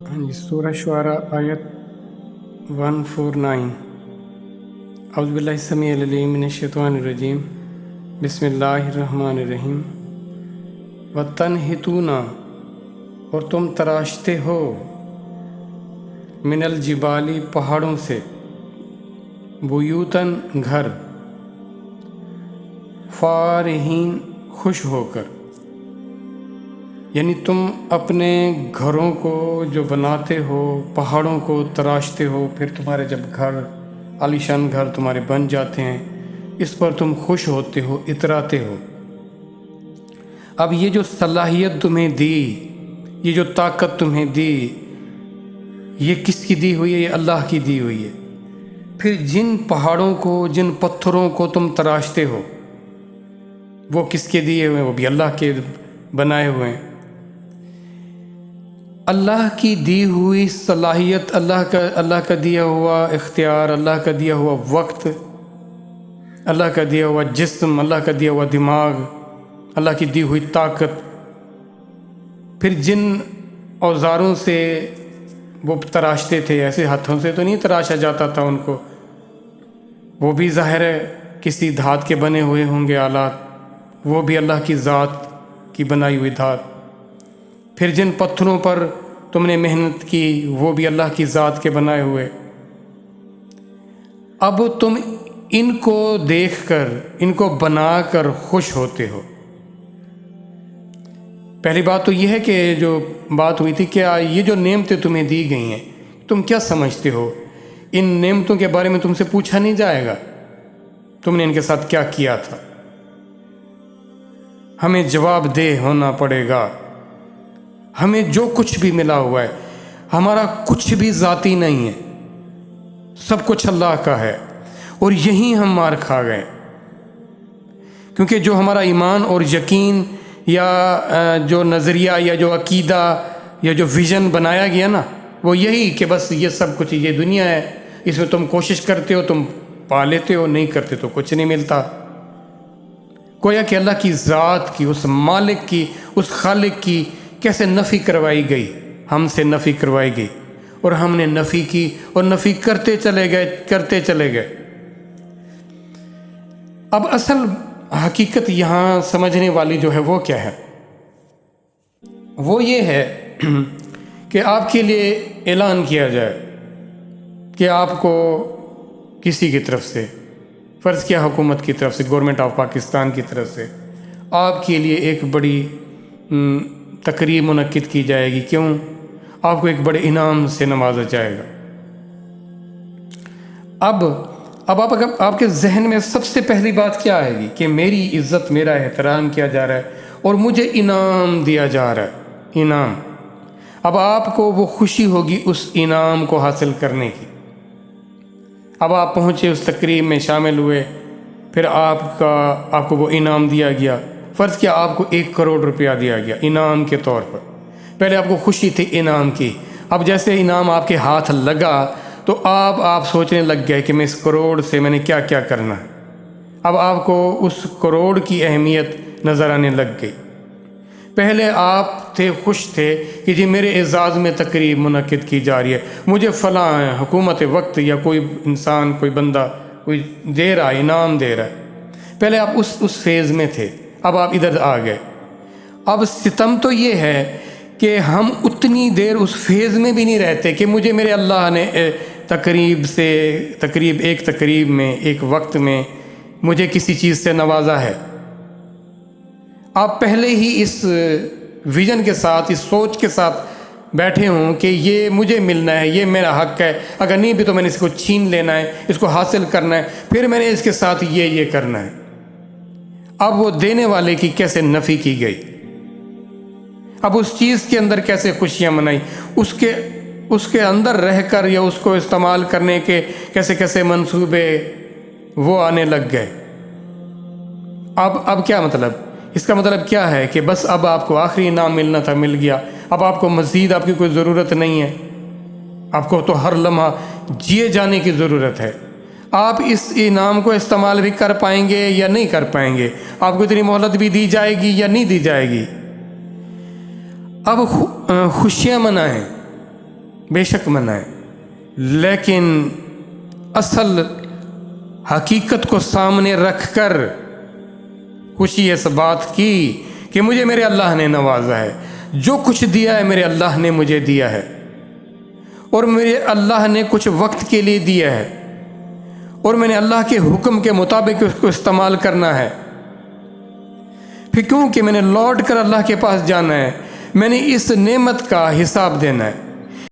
ہاں جی، سورہ شعراء آیت 149۔ اعوذ باللہ السمیع العلیم من الشیطان الرجیم، بسم اللہ الرحمن الرحیم۔ وَتَنْحِتُونَ، اور تم تراشتے ہو، من الجبال، پہاڑوں سے، بیوتاً، گھر، فارحین، خوش ہو کر، یعنی تم اپنے گھروں کو جو بناتے ہو، پہاڑوں کو تراشتے ہو، پھر تمہارے جب گھر، عالیشان گھر تمہارے بن جاتے ہیں، اس پر تم خوش ہوتے ہو، اتراتے ہو۔ اب یہ جو صلاحیت تمہیں دی، یہ جو طاقت تمہیں دی، یہ کس کی دی ہوئی ہے؟ یہ اللہ کی دی ہوئی ہے۔ پھر جن پہاڑوں کو، جن پتھروں کو تم تراشتے ہو، وہ کس کے دیے ہوئے ہیں؟ وہ بھی اللہ کے بنائے ہوئے ہیں۔ اللہ کی دی ہوئی صلاحیت، اللہ کا دیا ہوا اختیار، اللہ کا دیا ہوا وقت، اللہ کا دیا ہوا جسم، اللہ کا دیا ہوا دماغ، اللہ کی دی ہوئی طاقت، پھر جن اوزاروں سے وہ تراشتے تھے، ایسے ہاتھوں سے تو نہیں تراشا جاتا تھا ان کو، وہ بھی ظاہر ہے کسی دھات کے بنے ہوئے ہوں گے آلات، وہ بھی اللہ کی ذات کی بنائی ہوئی دھات۔ پھر جن پتھروں پر تم نے محنت کی، وہ بھی اللہ کی ذات کے بنائے ہوئے۔ اب تم ان کو دیکھ کر، ان کو بنا کر خوش ہوتے ہو۔ پہلی بات تو یہ ہے کہ جو بات ہوئی تھی کہ یہ جو نعمتیں تمہیں دی گئی ہیں، تم کیا سمجھتے ہو؟ ان نعمتوں کے بارے میں تم سے پوچھا نہیں جائے گا تم نے ان کے ساتھ کیا کیا تھا؟ ہمیں جواب دہ ہونا پڑے گا۔ ہمیں جو کچھ بھی ملا ہوا ہے، ہمارا کچھ بھی ذاتی نہیں ہے، سب کچھ اللہ کا ہے، اور یہیں ہم مار کھا گئے، کیونکہ جو ہمارا ایمان اور یقین یا جو نظریہ یا جو عقیدہ یا جو ویژن بنایا گیا نا، وہ یہی کہ بس یہ سب کچھ، یہ دنیا ہے، اس میں تم کوشش کرتے ہو، تم پا لیتے ہو، نہیں کرتے تو کچھ نہیں ملتا۔ گویا کہ اللہ کی ذات کی، اس مالک کی، اس خالق کی کیسے نفی کروائی گئی، ہم سے نفی کروائی گئی، اور ہم نے نفی کی اور نفی کرتے چلے گئے۔ اب اصل حقیقت یہاں سمجھنے والی جو ہے وہ کیا ہے؟ وہ یہ ہے کہ آپ کے لیے اعلان کیا جائے کہ آپ کو کسی کی طرف سے، فرض کیا حکومت کی طرف سے، گورنمنٹ آف پاکستان کی طرف سے آپ کے لیے ایک بڑی تقریب منعقد کی جائے گی۔ کیوں؟ آپ کو ایک بڑے انعام سے نوازا جائے گا۔ اب آپ کے ذہن میں سب سے پہلی بات کیا آئے گی؟ کہ میری عزت، میرا احترام کیا جا رہا ہے اور مجھے انعام دیا جا رہا ہے، انعام۔ اب آپ کو وہ خوشی ہوگی اس انعام کو حاصل کرنے کی۔ اب آپ پہنچے، اس تقریب میں شامل ہوئے، پھر آپ کو وہ انعام دیا گیا۔ فرض کیا آپ کو 1 کروڑ روپیہ دیا گیا انعام کے طور پر۔ پہلے آپ کو خوشی تھی انعام کی، اب جیسے انعام آپ کے ہاتھ لگا تو آپ سوچنے لگ گئے کہ میں اس کروڑ سے میں نے کیا کیا کرنا ہے۔ اب آپ کو اس کروڑ کی اہمیت نظر آنے لگ گئی۔ پہلے آپ خوش تھے کہ جی میرے اعزاز میں تقریب منعقد کی جا رہی ہے، مجھے فلاں حکومت وقت یا کوئی انسان، کوئی بندہ کوئی دے رہا ہے، انعام دے رہا ہے۔ پہلے آپ اس فیز میں تھے، اب آپ ادھر آ گئے۔ اب ستم تو یہ ہے کہ ہم اتنی دیر اس فیز میں بھی نہیں رہتے کہ مجھے میرے اللہ نے ایک تقریب میں، ایک وقت میں مجھے کسی چیز سے نوازا ہے۔ آپ پہلے ہی اس ویژن کے ساتھ، اس سوچ کے ساتھ بیٹھے ہوں کہ یہ مجھے ملنا ہے، یہ میرا حق ہے، اگر نہیں بھی تو میں نے اس کو چھین لینا ہے، اس کو حاصل کرنا ہے، پھر میں نے اس کے ساتھ یہ کرنا ہے۔ اب وہ دینے والے کی کیسے نفی کی گئی، اب اس چیز کے اندر کیسے خوشیاں منائی، اس کے اندر رہ کر یا اس کو استعمال کرنے کے کیسے منصوبے وہ آنے لگ گئے۔ اب کیا مطلب؟ اس کا مطلب کیا ہے کہ بس اب آپ کو آخری انعام ملنا تھا، مل گیا، اب آپ کو مزید آپ کی کوئی ضرورت نہیں ہے، آپ کو تو ہر لمحہ جیے جانے کی ضرورت ہے۔ آپ اس انعام کو استعمال بھی کر پائیں گے یا نہیں کر پائیں گے، آپ کو اتنی مہلت بھی دی جائے گی یا نہیں دی جائے گی۔ اب خوشیاں منائیں، بے شک منائیں، لیکن اصل حقیقت کو سامنے رکھ کر خوشی اس بات کی کہ مجھے میرے اللہ نے نوازا ہے، جو کچھ دیا ہے میرے اللہ نے مجھے دیا ہے، اور میرے اللہ نے کچھ وقت کے لیے دیا ہے، اور میں نے اللہ کے حکم کے مطابق اس کو استعمال کرنا ہے۔ پھر کیونکہ میں نے لوٹ کر اللہ کے پاس جانا ہے، میں نے اس نعمت کا حساب دینا ہے۔